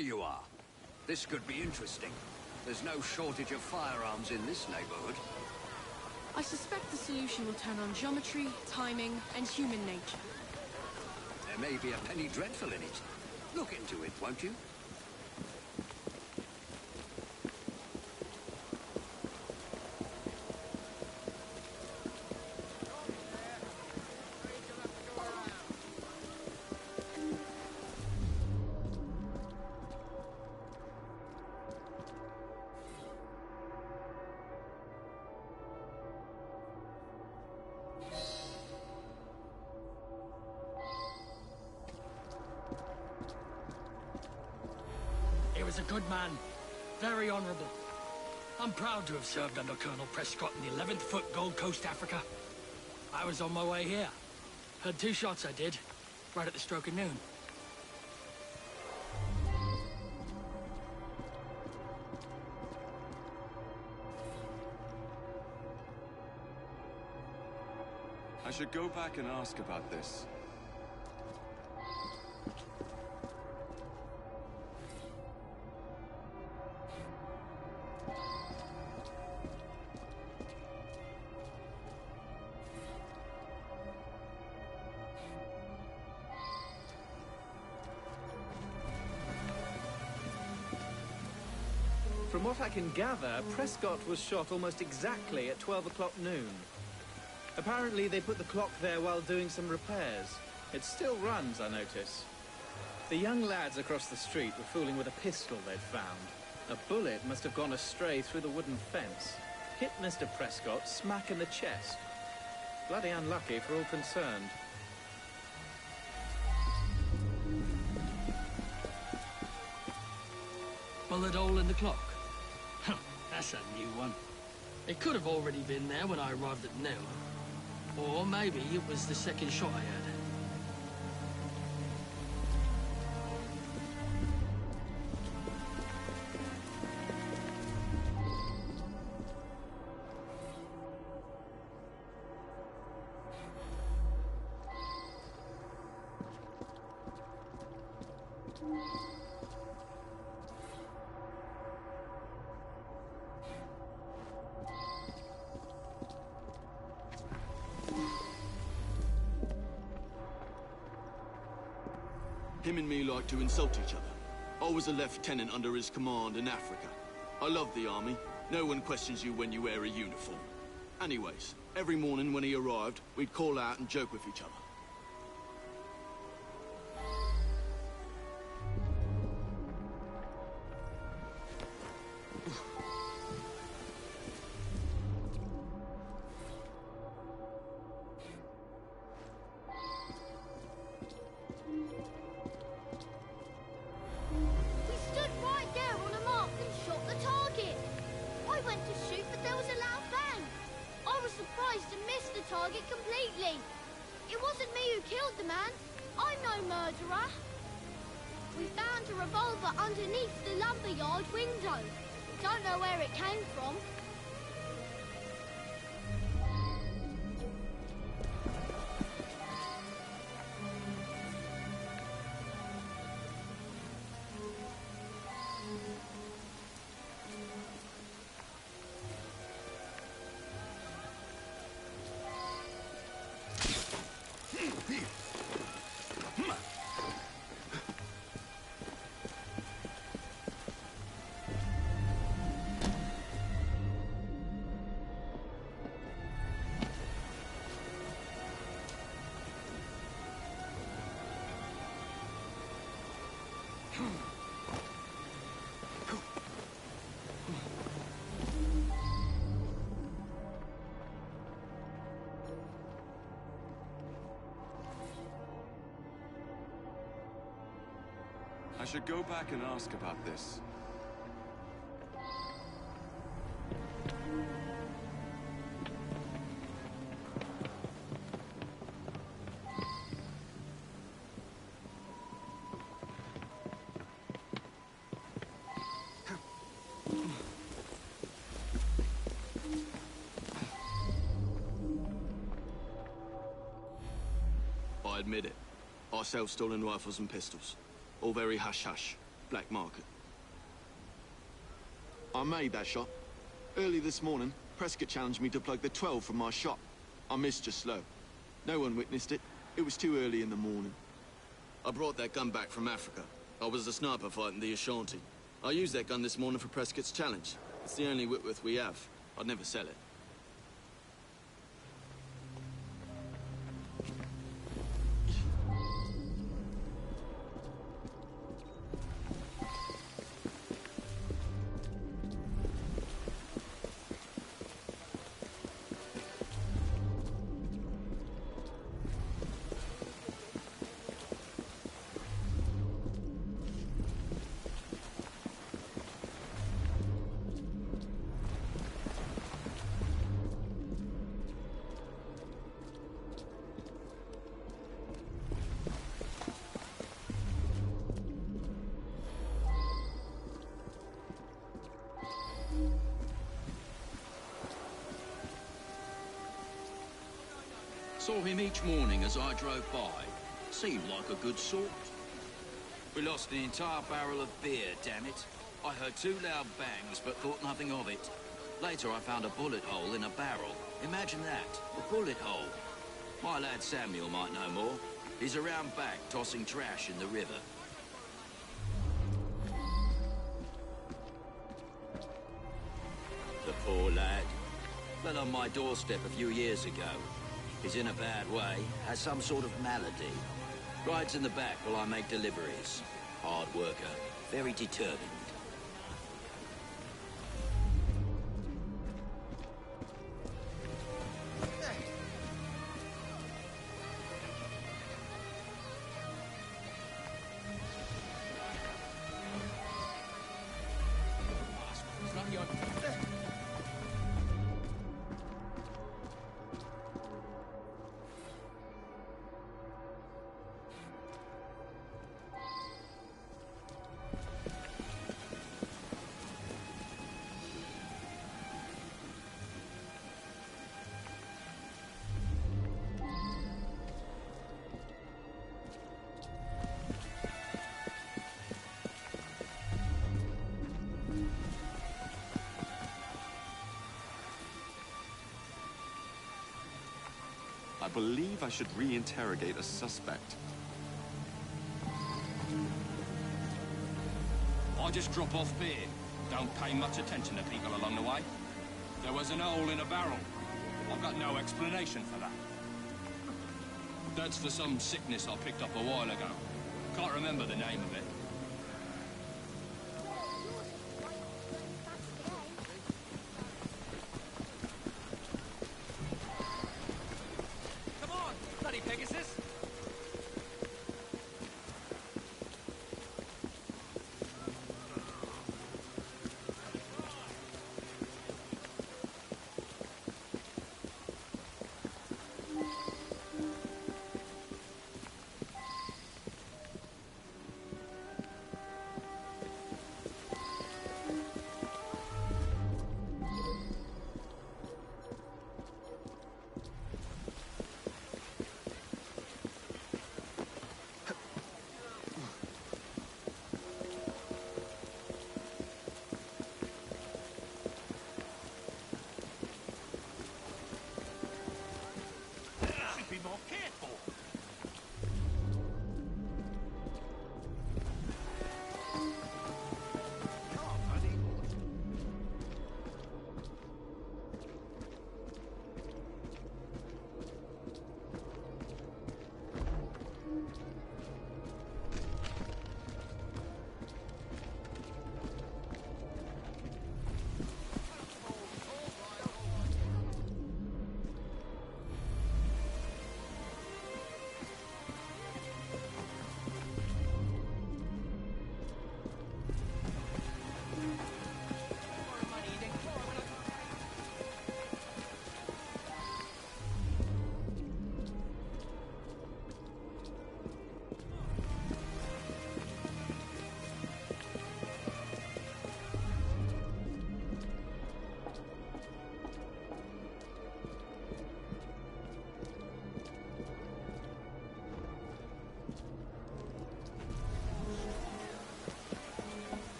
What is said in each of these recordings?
you are. This could be interesting. There's no shortage of firearms in this neighborhood. I suspect the solution will turn on geometry, timing, and human nature. There may be a penny dreadful in it. Look into it, won't you? He was a good man. Very honourable. I'm proud to have served under Colonel Prescott in the 11th Foot Gold Coast, Africa. I was on my way here. Heard 2 shots I did, right at the stroke of noon. I should go back and ask about this. From what I can gather, Prescott was shot almost exactly at 12 o'clock noon. Apparently they put the clock there while doing some repairs. It still runs, I notice. The young lads across the street were fooling with a pistol they'd found. A bullet must have gone astray through the wooden fence. Hit Mr. Prescott smack in the chest. Bloody unlucky for all concerned. Bullet hole in the clock. That's a new one. It could have already been there when I arrived at noon. Or maybe it was the second shot I heard. Him and me like to insult each other. I was a lieutenant under his command in Africa. I love the army. No one questions you when you wear a uniform. Anyways, every morning when he arrived, we'd call out and joke with each other. Target completely. It wasn't me who killed the man. I'm no murderer. We found a revolver underneath the lumberyard window. Don't know where it came from. I should go back and ask about this. I admit it. I sell stolen rifles and pistols. All very hush-hush. black market. I made that shot. Early this morning, Prescott challenged me to plug the 12 from my shot. I missed just slow. No one witnessed it. It was too early in the morning. I brought that gun back from Africa. I was a sniper fighting the Ashanti. I used that gun this morning for Prescott's challenge. It's the only Whitworth we have. I'd never sell it. Saw him each morning as I drove by. Seemed like a good sort. We lost an entire barrel of beer, damn it. I heard 2 loud bangs, but thought nothing of it. Later, I found a bullet hole in a barrel. Imagine that, a bullet hole. My lad Samuel might know more. He's around back, tossing trash in the river. The poor lad. Fell on my doorstep a few years ago. He's in a bad way, has some sort of malady. Rides in the back while I make deliveries. Hard worker, very determined. I believe I should re-interrogate a suspect. I just drop off beer. Don't pay much attention to people along the way. There was an hole in a barrel. I've got no explanation for that. That's for some sickness I picked up a while ago. Can't remember the name of it.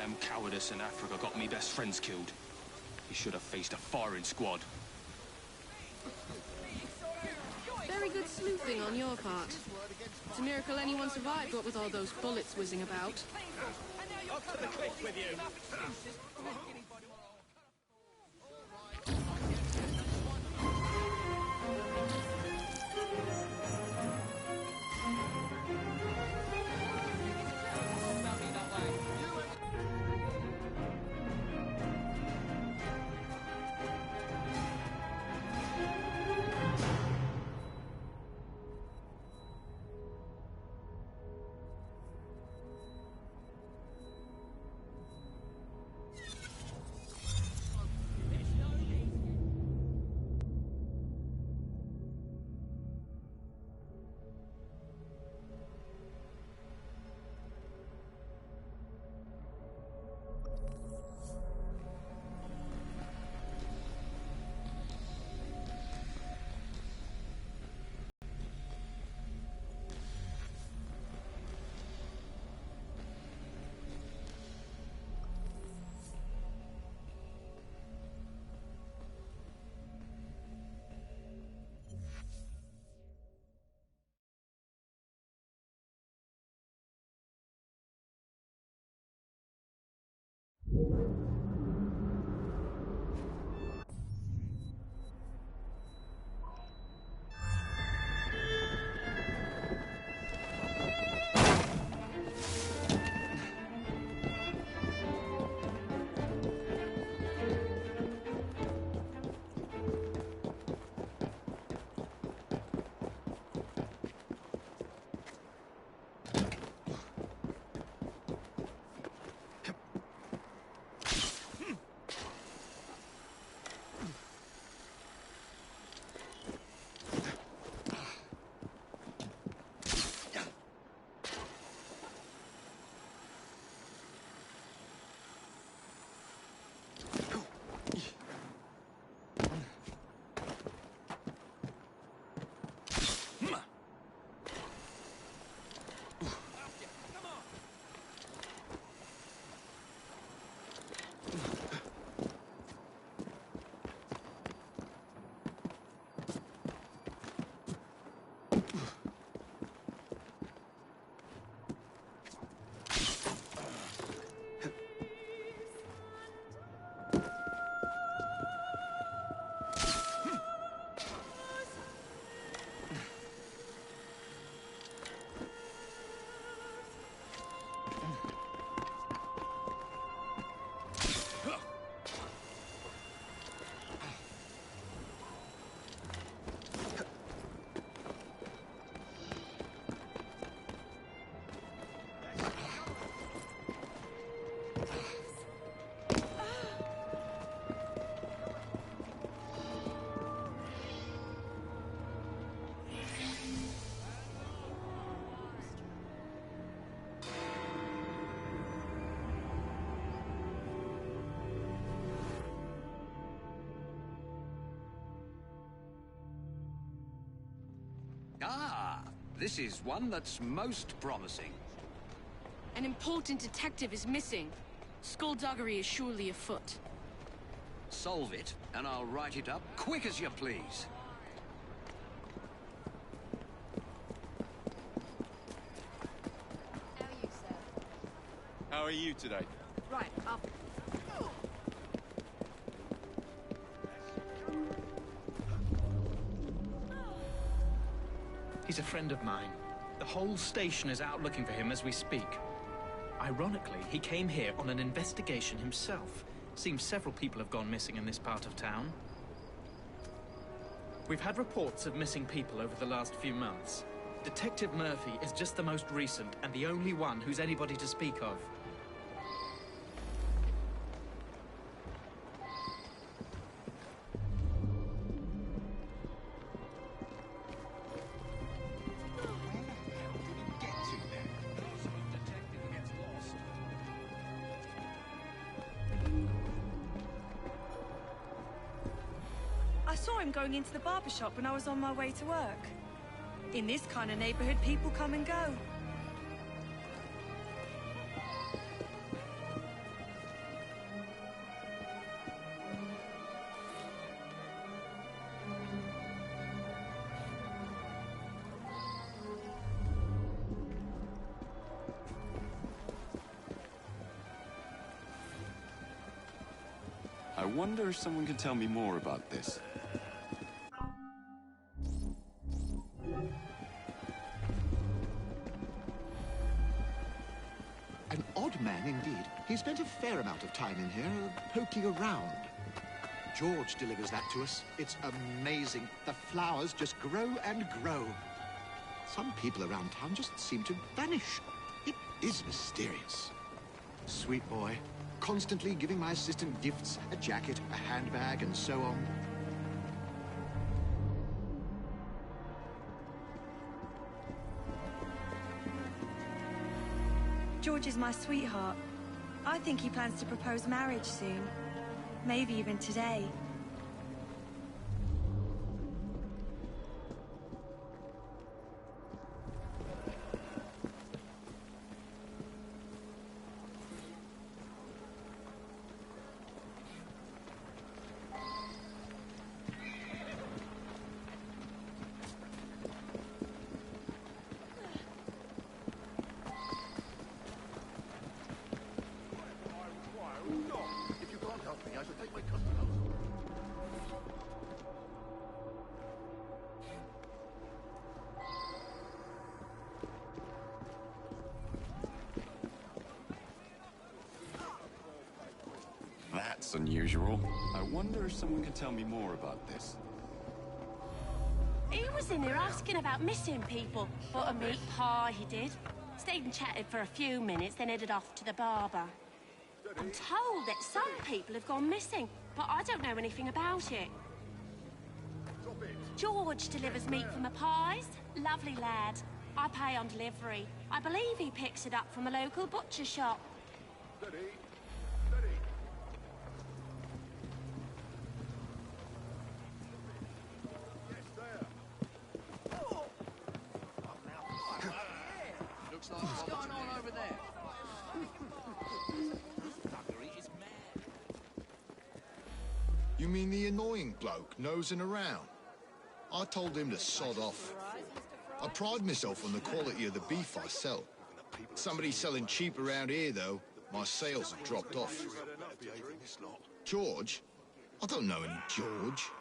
Damn cowardice in Africa got me best friends killed. He should have faced a firing squad. Very good sleuthing on your part. It's a miracle anyone survived, what with all those bullets whizzing about. Up to the cliff with you! Ah, this is one that's most promising. An important detective is missing. Skullduggery is surely afoot. Solve it, and I'll write it up quick as you please. How are you, sir? How are you today? Right, up. He's a friend of mine. The whole station is out looking for him as we speak. Ironically, he came here on an investigation himself. Seems several people have gone missing in this part of town. We've had reports of missing people over the last few months. Detective Murphy is just the most recent and the only one who's anybody to speak of. I saw him going into the barber shop when I was on my way to work. In this kind of neighborhood, people come and go. I wonder if someone can tell me more about this. An odd man indeed. He spent a fair amount of time in here, poking around. George delivers that to us. It's amazing. The flowers just grow and grow. Some people around town just seem to vanish. It is mysterious. Sweet boy. Constantly giving my assistant gifts, a jacket, a handbag, and so on. George is my sweetheart. I think he plans to propose marriage soon. Maybe even today. That's unusual. I wonder if someone can tell me more about this. He was in here asking about missing people. Bought a meat pie, he did. Stayed and chatted for a few minutes, then headed off to the barber. I'm told that some people have gone missing, but I don't know anything about it. George delivers meat for my pies. Lovely lad. I pay on delivery. I believe he picks it up from a local butcher shop. What's going on over there? You mean the annoying bloke nosing around? I told him to sod off. I pride myself on the quality of the beef I sell. Somebody's selling cheap around here, though. My sales have dropped off. George? I don't know any George.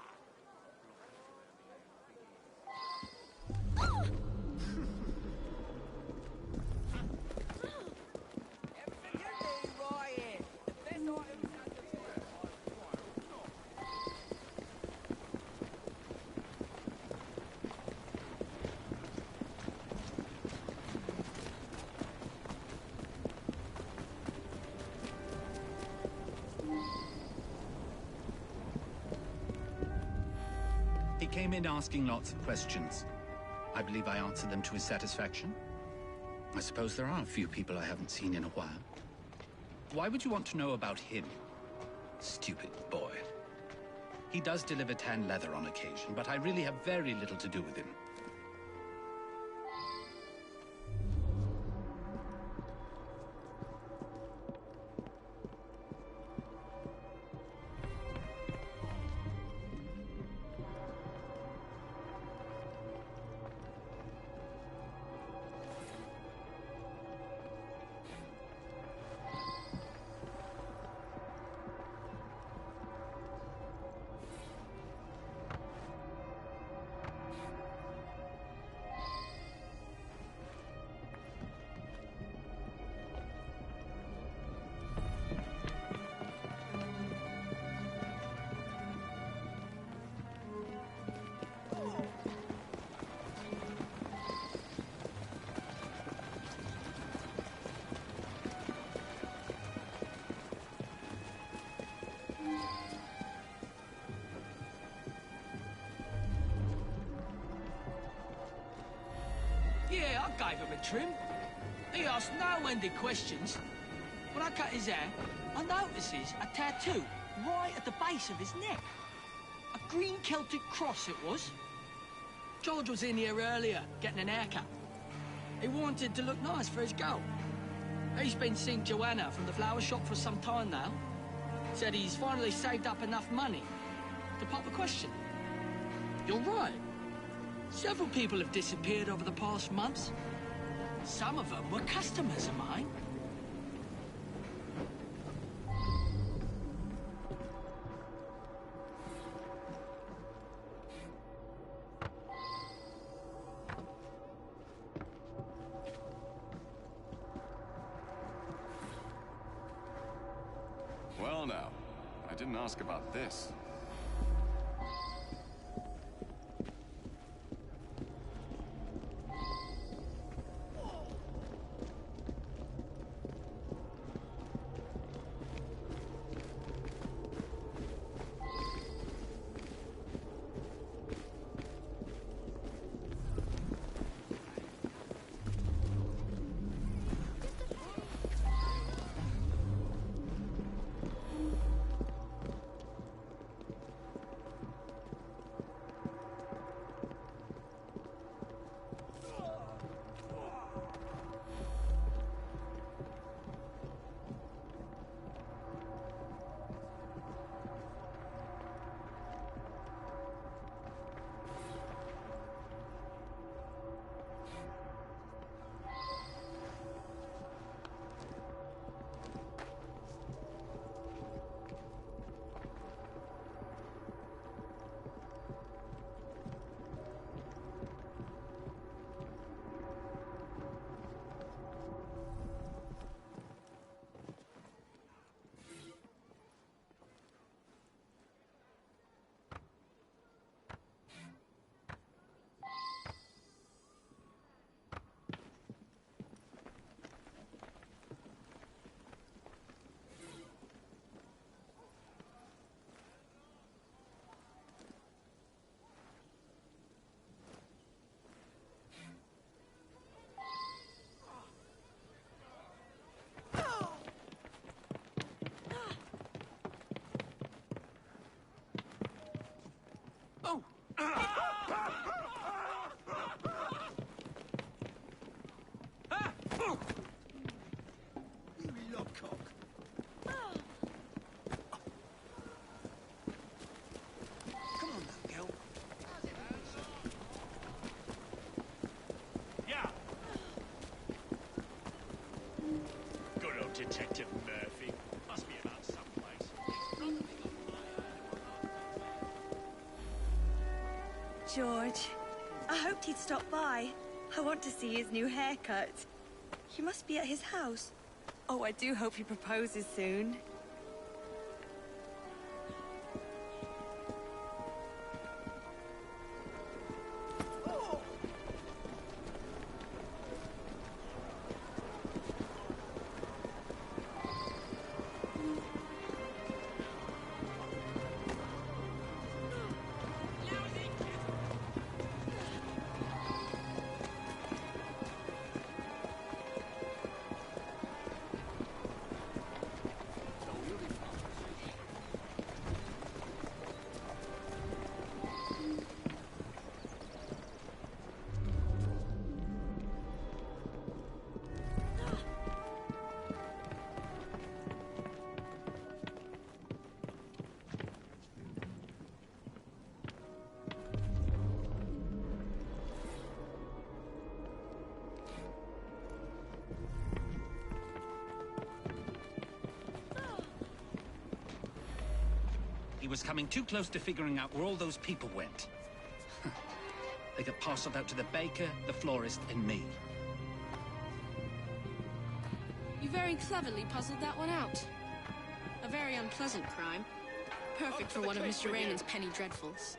He came in asking lots of questions. I believe I answered them to his satisfaction. I suppose there are a few people I haven't seen in a while. Why would you want to know about him? Stupid boy. He does deliver tan leather on occasion, but I really have very little to do with him. Yeah, I gave him a trim. He asked no-ended questions. When I cut his hair, I notices a tattoo right at the base of his neck. A green Celtic cross it was. George was in here earlier, getting an haircut. He wanted to look nice for his girl. He's been seeing Joanna from the flower shop for some time now. Said he's finally saved up enough money to pop a question. You're right. Several people have disappeared over the past months. Some of them were customers of mine. didn't ask about this. Detective Murphy. Must be about someplace. George, I hoped he'd stop by. I want to see his new haircut. You must be at his house. Oh, I do hope he proposes soon. He was coming too close to figuring out where all those people went. They got parceled out to the baker, the florist, and me. You very cleverly puzzled that one out. A very unpleasant crime. Perfect for one of Mr. Raymond's penny dreadfuls.